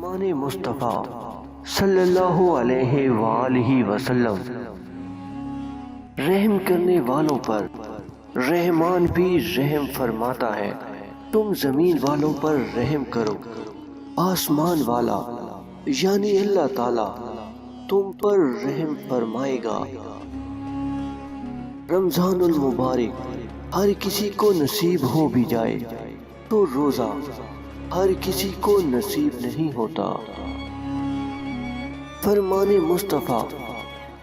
فرمان مصطفیٰ صلی اللہ علیہ وآلہ وسلم، رحم کرنے والوں پر رحمان بھی رحم فرماتا ہے۔ تم زمین والوں پر رحم کرو، آسمان والا یعنی اللہ تعالی تم پر رحم فرمائے گا۔ رمضان المبارک ہر کسی کو نصیب ہو بھی جائے تو روزہ ہر کسی کو نصیب نہیں ہوتا۔ فرمان مصطفیٰ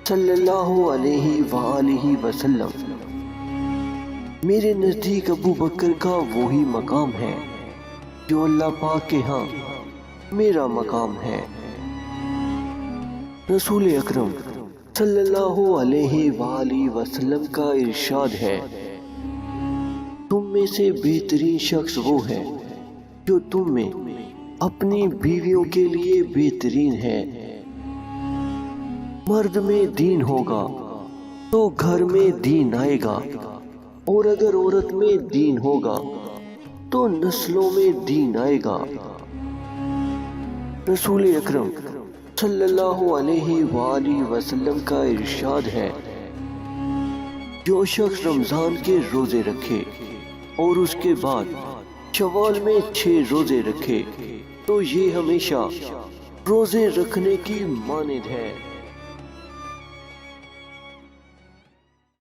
صلی اللہ علیہ وآلہ وسلم، میرے نزدیک ابو بکر کا وہی مقام ہے جو اللہ پاک کے ہاں میرا مقام ہے۔ رسول اکرم صلی اللہ علیہ وآلہ وسلم کا ارشاد ہے، تم میں سے بہترین شخص وہ ہے جو تم میں اپنی بیویوں کے لیے بہترین ہے۔ مرد میں دین ہوگا تو گھر میں دین آئے گا، اور اگر عورت میں دین ہوگا تو نسلوں میں دین آئے گا۔ رسول اکرم صلی اللہ علیہ وآلہ وسلم کا ارشاد ہے، جو شخص رمضان کے روزے رکھے اور اس کے بعد شوال میں 6 روزے رکھے تو یہ ہمیشہ روزے رکھنے کی مانند ہے۔